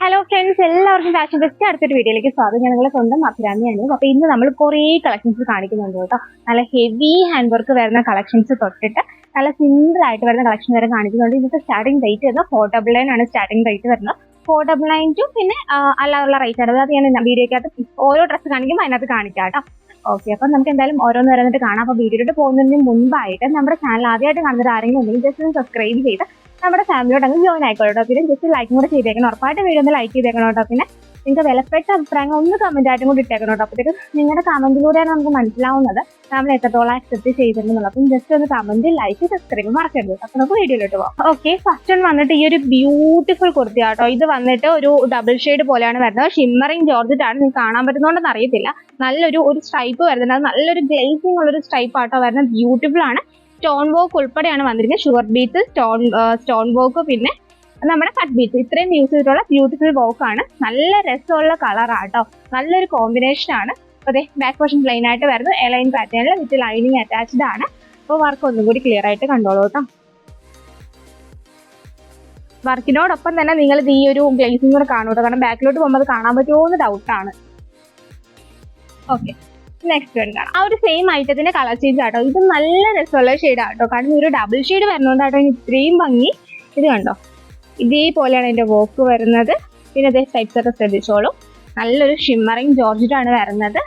Hello friends, എല്ലാവർക്കും fashion best അടുത്തൊരു വീഡിയോയിലേക്ക് സ്വാഗതം. ഞാൻ നിങ്ങളെ സ്വന്തം അഭിരാമിയാണ്. അപ്പോൾ ഇന്ന് നമ്മൾ കുറേ കളക്ഷൻസ് കാണിക്കുന്നുണ്ട് കേട്ടോ. നല്ല ഹെവി ഹാൻഡ് വർക്ക് വരുന്ന കളക്ഷൻസ് തൊട്ടിട്ട് നല്ല സിമ്പിൾ ആയിട്ട് വരുന്ന കളക്ഷൻ വരെ കാണിക്കുന്നുണ്ട്. ഇന്നത്തെ സ്റ്റാർട്ടിംഗ് റേറ്റ് വരുന്നത് 499 ആണ്. സ്റ്റാർട്ടിംഗ് റേറ്റ് വരുന്നത് 499 ടു പിന്നെ അല്ലാതുള്ള റേറ്റ് ആണ്. അത് ഞാൻ വീഡിയോക്കകത്ത് ഓരോ ഡ്രസ്സ് കാണിക്കുമ്പോൾ അതിനകത്ത് കാണിക്കാം കേട്ടോ. ഓക്കെ, അപ്പം നമുക്ക് എന്തായാലും ഓരോന്ന് വരുന്നിട്ട് കാണാം. അപ്പോൾ വീഡിയോയിലോട്ട് പോകുന്നതിന് മുൻപായിട്ട് നമ്മുടെ ചാനൽ ആദ്യമായിട്ട് കാണുന്നത് ആരെങ്കിലും ഉണ്ടെങ്കിൽ ജസ്റ്റ് ഒന്ന് സബ്സ്ക്രൈബ് ചെയ്ത് നമ്മുടെ ഫാമിലിയോട് അങ്ങ് ജോയിൻ ആയിക്കോട്ടോ. പിന്നെ ജസ്റ്റ് ലൈക്കും കൂടെ ചെയ്തേക്കണം, ഉറപ്പായിട്ട് വീഡിയോ ഒന്ന് ലൈക്ക് ചെയ്തേക്കണം കേട്ടോ. പിന്നെ നിങ്ങൾക്ക് വിലപ്പെട്ട അഭിപ്രായങ്ങൾ ഒന്ന് കമന്റ് ആയിട്ടും കൂടി ഇട്ടേക്കണം കേട്ടോ. അപ്പോഴത്തേക്ക് നിങ്ങളുടെ കമന്റിലൂടെയാണ് നമുക്ക് മനസ്സിലാവുന്നത് നമ്മൾ എത്രത്തോളം അക്സെപ്റ്റ് ചെയ്തിട്ടുള്ളത്. അപ്പം ജസ്റ്റ് ഒന്ന് കമന്റ് ലൈക്ക് സബ്സ്ക്രൈബ് മറക്കരുത്. അപ്പൊ നമുക്ക് വീഡിയോയിലോട്ട് പോകാം. ഓക്കെ, ഫസ്റ്റ് വൺ വന്നിട്ട് ഈ ഒരു ബ്യൂട്ടിഫുൾ കുർത്തി ആട്ടോ. ഇത് വന്നിട്ട് ഒരു ഡബിൾ ഷെയ്ഡ് പോലെയാണ് വരുന്നത്. ഷിമ്മറിങ് ജോർജറ്റ് ആണ്. നിങ്ങൾക്ക് കാണാൻ പറ്റുന്നോണ്ടെന്ന് അറിയത്തില്ല. നല്ലൊരു സ്ട്രൈപ്പ് വരുന്നുണ്ട്. അത് നല്ലൊരു ഗ്ലേസിംഗ് ഉള്ളൊരു സ്ട്രൈപ്പ് ആട്ടോ വരുന്നത്. ബ്യൂട്ടിഫുൾ ആണ്. സ്റ്റോൺ വർക്ക് ഉൾപ്പെടെയാണ് വന്നിരിക്കുന്നത്. ഷുഗർ ബീറ്റ്സ്, സ്റ്റോൺ വർക്ക്, പിന്നെ നമ്മുടെ കട്ട് ബീറ്റ്സ്, ഇത്രയും യൂസ് ചെയ്തിട്ടുള്ള ബ്യൂട്ടിഫുൾ വർക്ക് ആണ്. നല്ല രസമുള്ള കളർ ആട്ടോ. നല്ലൊരു കോമ്പിനേഷൻ ആണ്. അതെ, ബാക്ക് പോർഷൻ പ്ലെയിൻ ആയിട്ട് വരുന്നത് എലൈൻ പാറ്റേണിൽ വിത്ത് ലൈനിങ് അറ്റാച്ച്ഡ് ആണ്. അപ്പോൾ വർക്ക് ഒന്നും കൂടി ക്ലിയർ ആയിട്ട് കണ്ടോളൂ കേട്ടോ. വർക്കിനോടൊപ്പം തന്നെ നിങ്ങൾ ഇത് ഈ ഒരു ഗ്ലേസിംഗ് കൂടെ കാണൂ കേട്ടോ. കാരണം ബാക്കിലോട്ട് പോകുമ്പോൾ അത് കാണാൻ പറ്റുമോ എന്ന് ഡൗട്ടാണ്. ഓക്കെ, നെക്സ്റ്റ് വൺ കാണാം. ആ ഒരു സെയിം ഐറ്റത്തിന്റെ കളർ ചേഞ്ച് ആട്ടോ. ഇത് നല്ല രസമുള്ള ഷെയ്ഡ് ആട്ടോ. കാരണം ഒരു ഡബിൾ ഷെയ്ഡ് വരുന്നോണ്ടാട്ടോ ഇത്രയും ഭംഗി. ഇത് കണ്ടോ, ഇതേപോലെയാണ് ഇതിന്റെ വർക്ക് വരുന്നത്. പിന്നെ അതേ ടൈപ്സ് ഒക്കെ ശ്രദ്ധിച്ചോളൂ. നല്ലൊരു ഷിമ്മറിങ് ജോർജറ്റ് ആണ് വരുന്നത്.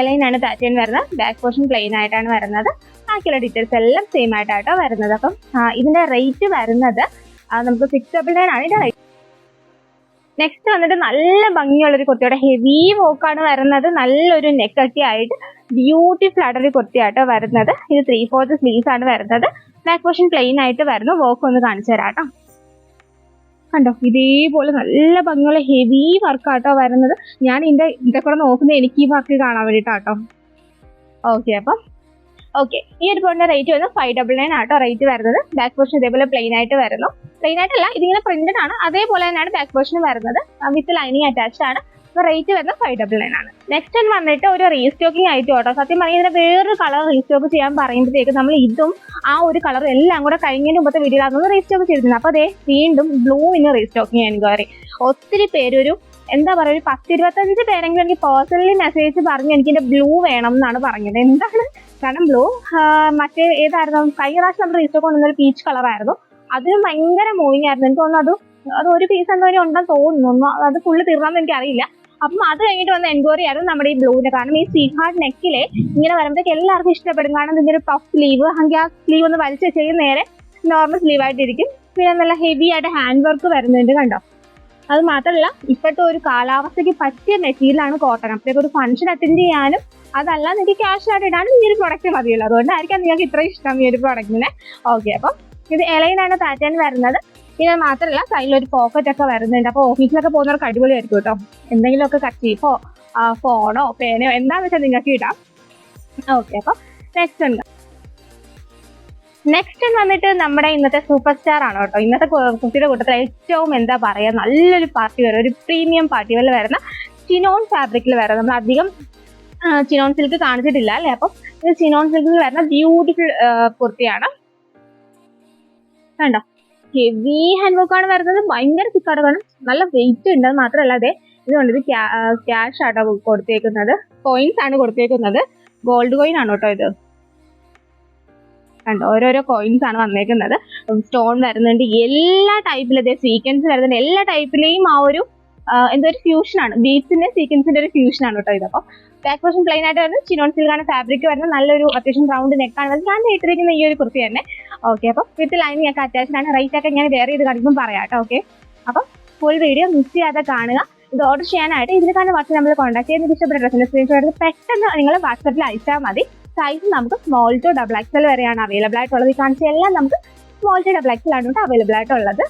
എലൈൻ ആണ് പാറ്റേൺ വരുന്നത്. ബാക്ക് പോർഷൻ പ്ലെയിൻ ആയിട്ടാണ് വരുന്നത്. ബാക്കിയുള്ള ഡീറ്റെയിൽസ് എല്ലാം സെയിം ആയിട്ടാട്ടോ വരുന്നത്. അപ്പം ഇതിന്റെ റേറ്റ് വരുന്നത് നമുക്ക് 699 ആണ് ഇതിന്റെ റേറ്റ്. നെക്സ്റ്റ് വന്നിട്ട് നല്ല ഭംഗിയുള്ള ഒരു കുർത്തിയുടെ ഹെവി വർക്കാണ് വരുന്നത്. നല്ലൊരു നെക്കട്ടി ആയിട്ട് ബ്യൂട്ടിഫുൾ ആയിട്ടൊരു കുർത്തിയാട്ടോ വരുന്നത്. ഇത് 3/4 സ്ലീവ്സ് ആണ് വരുന്നത്. ബാക്ക് പോർഷൻ പ്ലെയിൻ ആയിട്ട് വരുന്നു. വർക്ക് ഒന്ന് കാണിച്ചു തരാം കേട്ടോ. കണ്ടോ, ഇതേപോലെ നല്ല ഭംഗിയുള്ള ഹെവി വർക്കാട്ടോ വരുന്നത്. ഞാൻ ഇതിന്റെ കൂടെ നോക്കുന്നത് എനിക്ക് ഈ വർക്ക് കാണാൻ വേണ്ടിയിട്ടാട്ടോ. ഓക്കെ, അപ്പം ഓക്കെ, ഈ ഒരു പോയിന്റ് റേറ്റ് വരുന്നത് 599 ആട്ടോ റേറ്റ് വരുന്നത്. ബാക്ക് പോർഷൻ ഇതേപോലെ പ്ലെയിൻ ആയിട്ട് വരുന്നു. പ്ലെയിൻ ആയിട്ടല്ല, ഇതിങ്ങനെ പ്രിന്റഡ് ആണ്. അതേപോലെ തന്നെയാണ് ബാക്ക് പോർഷൻ വരുന്നത്. വിത്ത് ലൈനിങ് അറ്റാച്ച്ഡ് ആണ്. അപ്പോൾ റേറ്റ് വരുന്നത് 599 ആണ്. നെക്സ്റ്റ് വന്നിട്ട് ഒരു റീസ്റ്റോക്കിംഗ് ആയിട്ട് കേട്ടോ. സത്യം പറഞ്ഞാൽ ഇതിന് വേറൊരു കളർ റീസ്റ്റോക്ക് ചെയ്യാൻ പറയുമ്പോഴത്തേക്ക് നമ്മൾ ഇതും ആ ഒരു കളർ എല്ലാം കൂടെ കഴിഞ്ഞതിന് മുമ്പത്തെ വീഡിയോയിലാകുന്നത് റീസ്റ്റോക്ക് ചെയ്തിരുന്നത്. അപ്പോൾ അതേ വീണ്ടും ബ്ലൂവിന് റീസ്റ്റോക്കിംഗ് എൻക്വയറി. ഒത്തിരി പേരൊരു എന്താ പറയുക, ഒരു 10-25 പേരെങ്കിലും എനിക്ക് പേഴ്സണലി മെസ്സേജ് പറഞ്ഞ് എനിക്ക് ഇതിന്റെ ബ്ലൂ വേണം എന്നാണ് പറഞ്ഞത്. എന്താണ് കാരണം ബ്ലൂ മറ്റേ ഏതായിരുന്നു കഴിഞ്ഞ പ്രാവശ്യം നമ്മൾ റീസ്റ്റോക്ക് കൊണ്ടുവന്നൊരു പീച്ച് കളറായിരുന്നു. അതിന് ഭയങ്കര മൂവിങ് ആയിരുന്നു. എനിക്ക് തോന്നുന്നു അത് ഒരു പീസ് എന്തായാലും ഉണ്ടെന്ന് തോന്നുന്നു. അത് ഫുള്ള് തീർന്നാന്ന് എനിക്കറിയില്ല. അപ്പം അത് കഴിഞ്ഞിട്ട് വന്ന എൻക്വയറി ആയിരുന്നു നമ്മുടെ ഈ ബ്ലൂവിന്റെ. കാരണം ഈ സ്വീഹാർട്ട് നെക്കിലെ ഇങ്ങനെ വരുമ്പോഴത്തേക്ക് എല്ലാവർക്കും ഇഷ്ടപ്പെടും. കാരണം ഇതിന്റെ ഒരു പഫ് സ്ലീവ്, അല്ലെങ്കിൽ ആ സ്ലീവ് ഒന്ന് വലിച്ചു വെച്ച് നേരെ നോർമൽ സ്ലീവ് ആയിട്ടിരിക്കും. പിന്നെ നല്ല ഹെവി ആയിട്ട് ഹാൻഡ് വർക്ക് വരുന്നുണ്ട് കണ്ടോ. അത് മാത്രമല്ല, ഇപ്പോഴത്തെ ഒരു കാലാവസ്ഥയ്ക്ക് പറ്റിയ മെറ്റീരിയലാണ് കോട്ടൺ. അപ്പോഴേക്കും ഒരു ഫംഗ്ഷൻ അറ്റൻഡ് ചെയ്യാനും അതല്ല നിങ്ങൾക്ക് ക്യാഷ് ആയിട്ട് ഇടാനും ഈ ഒരു പ്രൊഡക്റ്റ് മതിയല്ലോ. അതുകൊണ്ടായിരിക്കാം നിങ്ങൾക്ക് ഇത്ര ഇഷ്ടം ഈ ഒരു പ്രൊഡക്റ്റിനെ. ഓക്കെ, അപ്പം ഇത് എലൈനാണ് പാറ്റേൺ വരുന്നത്. ഇത് മാത്രമല്ല സൈഡിലൊരു പോക്കറ്റ് ഒക്കെ വരുന്നുണ്ട്. അപ്പോൾ ഓഫീസിലൊക്കെ പോകുന്നവർക്ക് അടിപൊളിയായിരിക്കും കേട്ടോ. എന്തെങ്കിലുമൊക്കെ കച്ചീഫോ ഫോണോ പേനയോ എന്താണെന്ന് വെച്ചാൽ നിങ്ങൾക്ക് ഇടാം. ഓക്കെ, അപ്പം നെക്സ്റ്റ് വന്നിട്ട് നമ്മുടെ ഇന്നത്തെ സൂപ്പർ സ്റ്റാർ ആണ് കേട്ടോ. ഇന്നത്തെ കുട്ടിയുടെ കൂട്ടത്തിൽ ഏറ്റവും എന്താ പറയുക, നല്ലൊരു പാർട്ടി വെയർ, ഒരു പ്രീമിയം പാർട്ടി വെയറിൽ വരുന്ന ചിനോൺ ഫാബ്രിക്കിൽ വരുന്നത്. നമ്മൾ അധികം ചിനോൺ സിൽക്ക് കാണിച്ചിട്ടില്ല അല്ലേ. അപ്പം ഇത് ചിനോൺ സിൽക്കിൽ വരുന്ന ബ്യൂട്ടിഫുൾ കുർത്തിയാണ്. കണ്ടോ, ഹെവി ഹാൻഡ് വർക്കാണ് വരുന്നത്. ഭയങ്കര തിക്കാണ്. കാരണം നല്ല വെയിറ്റ് ഉണ്ട്. അത് മാത്രമല്ല അതെ ഇതുകൊണ്ട് ഇത് ക്യാഷ് ആട്ടോ കൊടുത്തേക്കുന്നത്. കോയിൻസ് ആണ് കൊടുത്തേക്കുന്നത്. ഗോൾഡ് കോയിൻ ആണ് കേട്ടോ ഇത്. കണ്ടോ, ഓരോരോ കോയിൻസ് ആണ് വന്നേക്കുന്നത്. സ്റ്റോൺ വരുന്നുണ്ട്. എല്ലാ ടൈപ്പിലും അതേ സീക്വൻസ് വരുന്നുണ്ട്. എല്ലാ ടൈപ്പിലെയും ആ ഒരു എന്തോ ഒരു ഫ്യൂഷനാണ്. ബീഡ്സിന്റെ സീക്വൻസിന്റെ ഒരു ഫ്യൂഷനാണ് കേട്ടോ ഇത്. അപ്പോൾ ബാക്ക് പോർഷൻ പ്ലെയിൻ ആയിട്ട് വരുന്നത് ചിനോൺ സിൽക്കാണ് ഫാബ്രിക് വരുന്നത്. നല്ലൊരു അത്യാവശ്യം റൗണ്ട് നെക്കാണ് വരുന്നത്. ഞാൻ ഇട്ടിരിക്കുന്ന ഈ ഒരു കുർത്തി തന്നെ. ഓക്കെ, അപ്പം വിത്ത് ലൈനിങ് ഒക്കെ അറ്റാച്ച്ഡ് ആണ്. റേറ്റ് ഒക്കെ ഞാൻ വേറെ ചെയ്ത് കാണിക്കുമ്പോൾ പറയാം കേട്ടോ. ഓക്കെ, അപ്പം ഫുൾ വീഡിയോ മിസ് ചെയ്യാതെ കാണുക. ഇത് ഓർഡർ ചെയ്യാനായിട്ട് ഇതിൽ തന്നെ വാട്സ്ആപ്പ് നമ്മൾ കോൺടാക്ട് ചെയ്യുന്നത്. ഇഷ്ടപ്പെട്ട ഡ്രസ്സിന്റെ സ്ക്രീൻഷോട്ട് എടുത്ത് പെട്ടെന്ന് നിങ്ങൾ വാട്സ്ആപ്പിൽ അയച്ചാൽ മതി. സൈസ് നമുക്ക് സ്മോൾ ടു XXL വരെയാണ് അവൈലബിൾ ആയിട്ടുള്ളത്. ഈ കാണിച്ച എല്ലാം നമുക്ക് സ്മോൾ ടു XXL ആണ് അവൈലബിൾ ആയിട്ടുള്ളത്.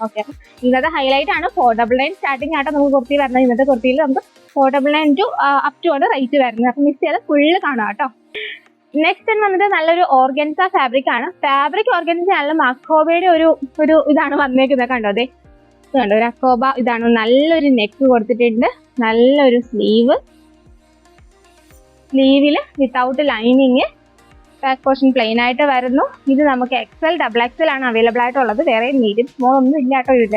ഓക്കെ, ഇന്നത്തെ ഹൈലൈറ്റ് ആണ് 499 സ്റ്റാർട്ടിംഗ് ആയിട്ട് നമുക്ക് കുർത്തി വരുന്നത്. ഇന്നത്തെ കുർത്തിയിൽ നമുക്ക് 499 ടു അപ് ടു ആണ് റേറ്റ് വരുന്നത്. അപ്പം മിസ് ചെയ്ത് ഫുള്ള് കാണാം കേട്ടോ. നെക്സ്റ്റ് വന്നിട്ട് നല്ലൊരു ഓർഗൻസ ഫാബ്രിക് ആണ്. ഫാബ്രിക് ഓർഗൻസ ആണല്ലോ. അക്കോബയുടെ ഒരു ഇതാണ് വന്നേക്കുന്നത്. കണ്ടോ, അതെ കണ്ടോ, ഒരു അക്കോബ ഇതാണ്. നല്ലൊരു നെക്ക് കൊടുത്തിട്ടുണ്ട്. നല്ലൊരു സ്ലീവിൽ without lining. Back portion plain ആയിട്ട് വരുന്നു. ഇത് നമുക്ക് XL, XXL ആണ് അവൈലബിൾ ആയിട്ടുള്ളത്. വേറെ മീഡിയം സ്മോൾ ഒന്നും ഇല്ല കേട്ടോ ഇതിൽ.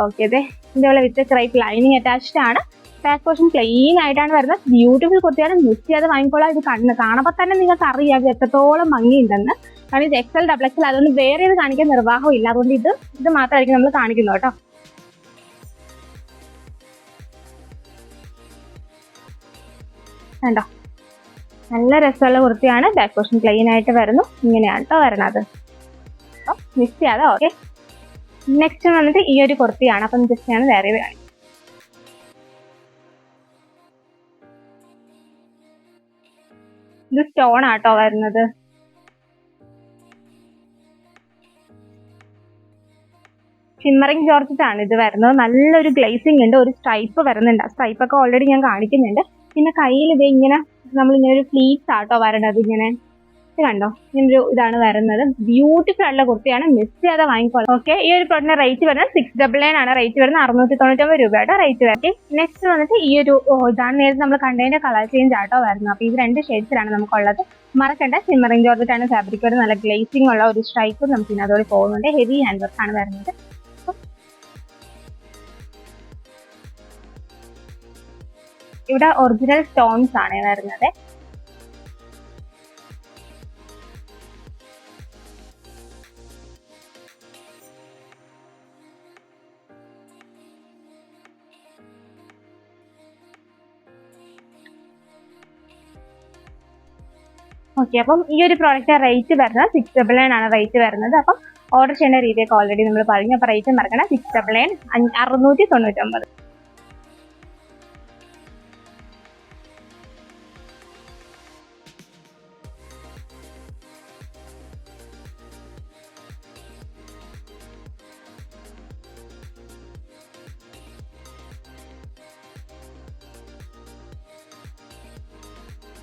ഓക്കെ, അതെ ഇതേപോലെ വിത്ത് ക്രൈപ്പ് ലൈനിങ് അറ്റാച്ച്ഡ് ആണ്. ബാക്ക് പോർഷൻ പ്ലെയിൻ ആയിട്ടാണ് വരുന്നത്. ബ്യൂട്ടിഫുൾ കുർത്തിയാണ്, മിസ് ചെയ്യാതെ വാങ്ങിക്കോളാം. ഇത് കാണുമ്പോൾ തന്നെ നിങ്ങൾക്ക് അറിയാം ഇത് എത്രത്തോളം ഭംഗിയുണ്ടെന്ന്. കാരണം ഇത് XL XXL അതുകൊണ്ട് വേറെ ഇത് കാണിക്കാൻ നിർവാഹം ഇല്ല. അതുകൊണ്ട് ഇത് മാത്രമായിരിക്കും നമ്മൾ കാണിക്കുന്നത് കേട്ടോ. കണ്ടോ, നല്ല രസമുള്ള കുർത്തിയാണ്. ബാക്ക് പോർഷൻ പ്ലെയിൻ ആയിട്ട് വരുന്നു. ഇങ്ങനെയാണ് കേട്ടോ വരണത്. അപ്പം മിസ് ചെയ്യാതെ. ഓക്കെ, നെക്സ്റ്റ് വന്നിട്ട് ഈ ഒരു കുർത്തിയാണ്. അപ്പം ജസ്റ്റ് ഞാൻ വേറെ കാണിക്കാം. ഇത് സ്റ്റോൺ ആട്ടോ വരുന്നത്. ഷിമ്മറിംഗ് ജോർജറ്റ് ആണ് ഇത് വരുന്നത്. നല്ലൊരു ഗ്ലേസിംഗ് ഉണ്ട്, ഒരു സ്ട്രൈപ്പ് വരുന്നുണ്ട്. ആ സ്ട്രൈപ്പ് ഒക്കെ ഓൾറെഡി ഞാൻ കാണിക്കുന്നുണ്ട്. പിന്നെ കയ്യിൽ ഇത് ഇങ്ങനെ നമ്മളിങ്ങനെ ഒരു ഫ്ലീറ്റ്സ് ആട്ടോ വരണത്. ഇങ്ങനെ ഇത് കണ്ടോ, ഇങ്ങനൊരു ഇതാണ് വരുന്നത്. ബ്യൂട്ടിഫുൾ ആയിട്ടുള്ള കുർത്തിയാണ്, മിസ് ചെയ്യാതെ വാങ്ങിക്കോളാം. ഓക്കെ, ഈ ഒരു പ്രോഡക്റ്റിന്റെ റേറ്റ് വരുന്നത് 699 ആണ്. റേറ്റ് വരുന്നത് 699 രൂപയുടെ റേറ്റ് വരും. നെക്സ്റ്റ് വന്നിട്ട് ഈ ഒരു ഇതാണ് നേരത്തെ നമ്മൾ കണ്ടതിന്റെ കളർ ചേഞ്ച് ആട്ടോ വരുന്നത്. അപ്പൊ ഇത് 2 ഷെയ്ഡ്സിലാണ് നമുക്കുള്ളത്. മറക്കണ്ട, ഷിമ്മറിംഗ് ജോർജറ്റ് ആണ് ഫാബ്രിക് വരുന്നത്. നല്ല ഗ്ലേസിംഗ് ഉള്ള ഒരു സ്ട്രൈപ്പ് നമുക്ക് ഇതിനകത്തോടെ പോകുന്നുണ്ട്. ഹെവി ഹാൻഡ് വർക്ക് ആണ് വരുന്നത്. ഇവിടെ ഒറിജിനൽ സ്റ്റോൺസ് ആണ് വരുന്നത്. ഓക്കെ, അപ്പം ഈ ഒരു പ്രോഡക്റ്റ് റേറ്റ് വരുന്നത് 699 ആണ് റേറ്റ് വരുന്നത്. അപ്പം ഓർഡർ ചെയ്യേണ്ട രീതിയൊക്കെ ഓൾറെഡി നമ്മൾ പറഞ്ഞു. അപ്പൊ റേറ്റ് മറക്കണം, 699, 699.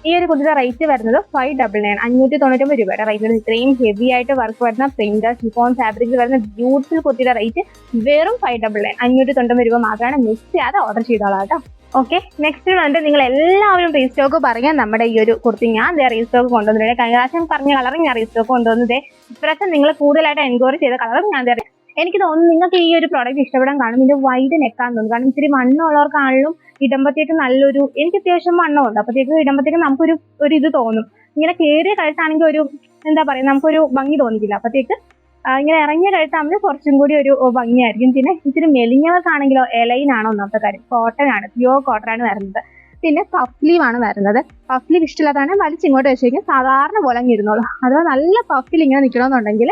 ഈ ഒരു കുർത്തിയുടെ റേറ്റ് വരുന്നത് 599, 599 രൂപയുടെ റേറ്റ് വരുന്നത്. ഇത്രയും ഹെവി ആയിട്ട് വർക്ക് വരുന്ന പ്രിന്റ് ഷിഫോൺ ഫാബ്രിക് വരുന്ന ബ്യൂട്ടിഫുൾ കുർത്തിയുടെ റേറ്റ് വെറും 599, 599 രൂപ മാത്രമാണ്. മിസ് ചെയ്യാതെ ഓർഡർ ചെയ്തോളാം കേട്ടോ. ഓക്കെ, നെക്സ്റ്റ് വന്നിട്ട് നിങ്ങൾ എല്ലാവരും റീസ്റ്റോക്ക് പറയാൻ നമ്മുടെ ഈ ഒരു കുർത്തി ഞാൻ റീസ്റ്റോക്ക് കൊണ്ടുവന്നിട്ടുണ്ട്. കഴിഞ്ഞ പ്രാവശ്യം പറഞ്ഞ കളറും ഞാൻ റീസ്റ്റോക്ക് കൊണ്ടുവന്നത്. ഇപ്രാവശ്യം നിങ്ങൾ കൂടുതലായിട്ട് എൻക്വയറി ചെയ്ത കളറും ഞാൻ എനിക്ക് തോന്നുന്നു നിങ്ങൾക്ക് ഈ ഒരു പ്രോഡക്റ്റ് ഇഷ്ടപ്പെടാൻ കാണും. ഇതിന്റെ വൈഡ് നെക്കാന്ന് തോന്നുന്നു. കാരണം ഇത്തിരി വണ്ണമുള്ളവർക്കാണെങ്കിലും ഇടുമ്പോഴത്തേക്ക് നല്ലൊരു, എനിക്ക് അത്യാവശ്യം വണ്ണമുണ്ട്. അപ്പോഴത്തേക്ക് ഇടുമ്പോഴത്തേക്ക് നമുക്കൊരു ഇത് തോന്നും. ഇങ്ങനെ കയറിയ കഴുത്താണെങ്കിൽ ഒരു എന്താ പറയുക, നമുക്കൊരു ഭംഗി തോന്നിക്കില്ല. അപ്പോഴത്തേക്ക് ഇങ്ങനെ ഇറങ്ങിയ കഴുത്താകുമ്പോൾ കുറച്ചും കൂടി ഒരു ഭംഗിയായിരിക്കും. പിന്നെ ഇത്തിരി മെലിഞ്ഞവർക്കാണെങ്കിലോ എലൈനാണോ ഒന്നാമത്തെ കാര്യം. കോട്ടൺ ആണ്, പ്യുവർ കോട്ടൺ ആണ് വരുന്നത്. പിന്നെ പഫ് സ്ലീവ് ആണ് വരുന്നത്. പഫ് സ്ലീവ് ഇഷ്ടമില്ലാത്തതാണ് വലിച്ചിങ്ങോട്ട് വെച്ച് കഴിഞ്ഞാൽ സാധാരണ പോലെ അങ്ങ് ഇരുന്നോളൂ. അഥവാ നല്ല പഫിൽ ഇങ്ങനെ നിൽക്കണമെന്നുണ്ടെങ്കിൽ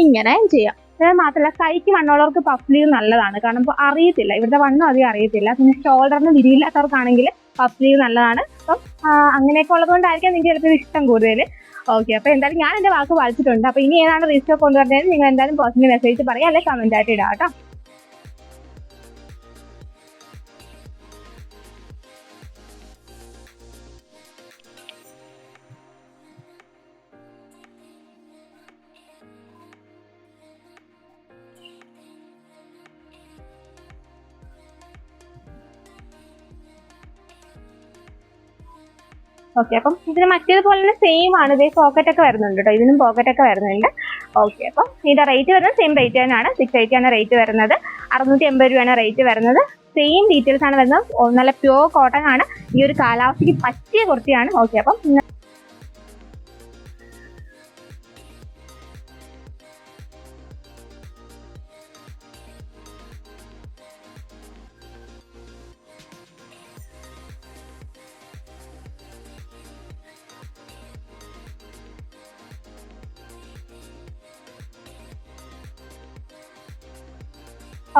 ഇങ്ങനെ ചെയ്യാം. അത് മാത്രമല്ല കൈക്ക് വണ്ണമുള്ളവർക്ക് പഫ് സ്ലീവ് നല്ലതാണ്. കാരണം ഇപ്പോൾ അറിയത്തില്ല, ഇവിടുത്തെ വണ്ണം അധികം അറിയത്തില്ല. പിന്നെ ഷോൾഡറിന് വിരിയില്ലാത്തവർക്കാണെങ്കിൽ പഫ് സ്ലീവ് നല്ലതാണ്. അപ്പം അങ്ങനെയൊക്കെ ഉള്ളതുകൊണ്ടായിരിക്കാം നിങ്ങൾക്ക് ചിലപ്പോൾ ഇഷ്ടം കൂടുതൽ. ഓക്കെ, അപ്പോൾ എന്തായാലും ഞാൻ എൻ്റെ വാക്ക് വായിച്ചിട്ടുണ്ട്. അപ്പോൾ ഇനി ഏതാണ് റീസ്റ്റോക്ക് കൊണ്ടുവരുന്നത് നിങ്ങൾ എന്തായാലും പേഴ്സണൽ മെസ്സേജ് പറയുക, അല്ലെങ്കിൽ കമന്റ് ആയിട്ട് ഇടാം കേട്ടോ. ഓക്കെ, അപ്പം ഇതിന് മറ്റേതുപോലെ തന്നെ സെയിം ആണ്. ഇതേ പോക്കറ്റ് ഒക്കെ വരുന്നുണ്ട് കേട്ടോ. ഇതിനും പോക്കറ്റ് ഒക്കെ വരുന്നുണ്ട്. ഓക്കെ, അപ്പം ഇതിന്റെ റേറ്റ് വരുന്നത് സെയിം റേറ്റ് തന്നെയാണ്. 680 ആണ് റേറ്റ് വരുന്നത്. 680 രൂപയാണ് റേറ്റ് വരുന്നത്. സെയിം ഡീറ്റെയിൽസ് ആണ് വരുന്നത്. നല്ല പ്യുവർ കോട്ടൺ ആണ്. ഈ ഒരു കാലാവസ്ഥയ്ക്ക് പറ്റിയ കുർത്തിയാണ്. ഓക്കെ, അപ്പം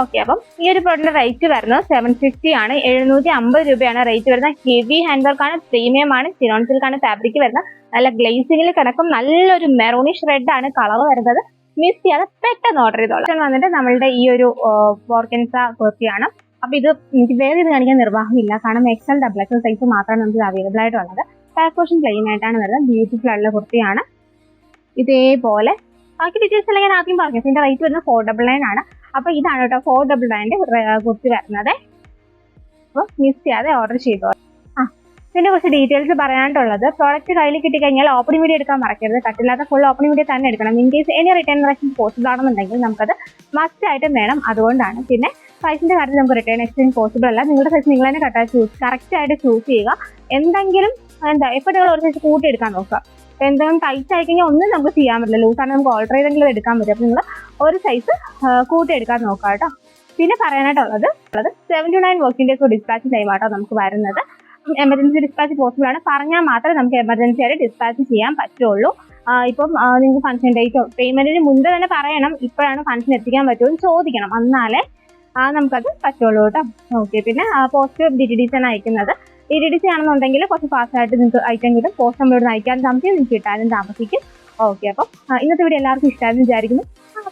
ഓക്കെ, അപ്പം ഈ ഒരു പ്രോഡക്റ്റിന്റെ റേറ്റ് വരുന്നത് 750 ആണ്. 750 രൂപയാണ് റേറ്റ് വരുന്നത്. ഹെവി ഹാൻഡ് വർക്ക് ആണ്, പ്രീമിയം ആണ്, ചിനോൺ സിൽക്കാണ് ഫാബ്രിക് വരുന്നത്. നല്ല ഗ്ലേസിംഗിൽ കിടക്കും. നല്ലൊരു മെറൂണിഷ് റെഡ് ആണ് കളർ വരുന്നത്. മിസ് ചെയ്യാതെ പെട്ടെന്ന് ഓർഡർ ചെയ്തോളാം. വന്നിട്ട് നമ്മളുടെ ഈ ഒരു ഓർഗൻസ കുർത്തിയാണ്. അപ്പൊ ഇത് എനിക്ക് വേറെ ഇത് കാണിക്കാൻ നിർവാഹമില്ല. കാരണം XL XXL സൈസ് മാത്രമാണ് നമുക്ക് അവൈലബിൾ ആയിട്ടുള്ളത്. ബാക്ക് പോർഷൻ പ്ലെയിൻ ആയിട്ടാണ് വരുന്നത്. ബ്യൂട്ടിഫുൾ ആയിട്ടുള്ള കുർത്തിയാണ്. ഇതേപോലെ ബാക്കി ഡീറ്റെയിൽസ് എല്ലാം ഞാൻ ആദ്യം പറഞ്ഞു. ഇതിന്റെ റേറ്റ് വരുന്നത് 499 ആണ്. അപ്പൊ ഇതാണ് കേട്ടോ 499 കുർത്തി വരുന്നത്. അപ്പോൾ മിസ് ചെയ്യാതെ ഓർഡർ ചെയ്തോ. ഇതിന്റെ കുറച്ച് ഡീറ്റെയിൽസ് പറയാനായിട്ടുള്ളത്, പ്രോഡക്റ്റ് കയ്യിൽ കിട്ടിക്കഴിഞ്ഞാൽ ഓപ്പണിംഗ് വീഡിയോ എടുക്കാൻ മറക്കരുത്. കട്ടില്ലാത്ത ഫുൾ ഓപ്പണിംഗ് വീഡിയോ തന്നെ എടുക്കണം. In case any return possible ആണെന്നുണ്ടെങ്കിൽ നമുക്കത് മസ്റ്റ് ആയിട്ടും വേണം. അതുകൊണ്ടാണ്. പിന്നെ സൈസിന്റെ കാര്യത്തിൽ നമുക്ക് റിട്ടേൺ എക്സ്ചേഞ്ച് പോസിബിൾ അല്ല. നിങ്ങളുടെ സൈസ് നിങ്ങൾ തന്നെ കറക്റ്റ് ആയിട്ട് ചൂസ് ചെയ്യുക. എന്തെങ്കിലും എപ്പോൾ നിങ്ങൾ ഒരു സൈസ് കൂട്ടിയെടുക്കാൻ നോക്കുക. എന്തെങ്കിലും ടൈറ്റ് ആയി കഴിഞ്ഞാൽ ഒന്നും നമുക്ക് ചെയ്യാൻ പറ്റില്ല, ലൂസാണ് നമുക്ക് ഓൾട്ടർ ചെയ്തെങ്കിലും എടുക്കാൻ പറ്റും. അപ്പോൾ നിങ്ങൾ ഒരു സൈസ് കൂട്ടിയെടുക്കാൻ നോക്കുക കേട്ടോ. പിന്നെ പറയാനായിട്ടുള്ളത് 7 to 9 working days dispatch time ആട്ടോ നമുക്ക് വരുന്നത്. എമർജൻസി ഡിസ്പാച്ച് പോസിബിൾ ആണ്. പറഞ്ഞാൽ മാത്രമേ നമുക്ക് എമർജൻസി ആയിട്ട് ഡിസ്പാച്ച് ചെയ്യാൻ പറ്റുള്ളൂ. ഇപ്പം നിങ്ങൾക്ക് ഫംഗ്ഷൻ ഡേറ്റോ പേയ്മെന്റിന് മുൻപ് തന്നെ പറയണം, ഇപ്പോഴാണ് ഫംഗ്ഷൻ എത്തിക്കാൻ പറ്റുമെന്ന് ചോദിക്കണം, എന്നാലേ നമുക്കത് പറ്റുള്ളൂ കേട്ടോ. ഓക്കെ, പിന്നെ പോസ്റ്റ് DTDC ആണ് അയക്കുന്നത്. DTDC ആണെന്നുണ്ടെങ്കിൽ കുറച്ച് ഫാസ്റ്റ് ആയിട്ട് നിങ്ങൾക്ക് ഐറ്റം കിട്ടും. പോസ്റ്റ് നമ്മളിവിടെ അയക്കാൻ താമസിക്കും, നിങ്ങൾക്ക് കിട്ടാനും താമസിക്കും. ഓക്കെ, അപ്പം ഇന്നത്തെ വീഡിയോ എല്ലാവർക്കും ഇഷ്ടമായെന്ന് വിചാരിക്കുന്നു.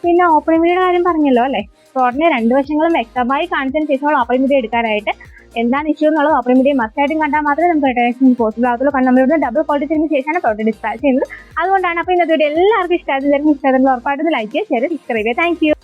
പിന്നെ ഓപ്പണിംഗ് വീഡിയോയുടെ കാര്യം പറഞ്ഞല്ലോ അല്ലേ. പ്രോഡക്റ്റിന്റെ 2 വശങ്ങളും വ്യക്തമായി കാണിച്ചതിന് ശേഷം ഓപ്പണിംഗ് വീഡിയോ എടുക്കാനായിട്ട് എന്താണ് ഇഷ്യൂ എന്നുള്ളത് ഓപ്പണിംഗ് വീഡിയോ മസ്റ്റായിട്ടും കണ്ടാൽ മാത്രമേ നമുക്ക് റിട്ടേൺ പോസിബിൾ ആകത്തുള്ളൂ. കാരണം നമ്മളിവിടെ ഡബിൾ ക്വാളിറ്റിന് ശേഷമാണ് പ്രോഡക്റ്റ് ഡിസ്പാച്ച് ചെയ്യുന്നത്. അതുകൊണ്ടാണ്. അപ്പോൾ ഇന്നത്തെ വീഡിയോ എല്ലാവർക്കും ഇഷ്ടമായിരുന്നു. ഉറപ്പായിട്ടും ലൈക്ക് ചെയ്യുക, ഷെയർ, സബ്സ്ക്രൈബ് ചെയ്യുക. Thank you.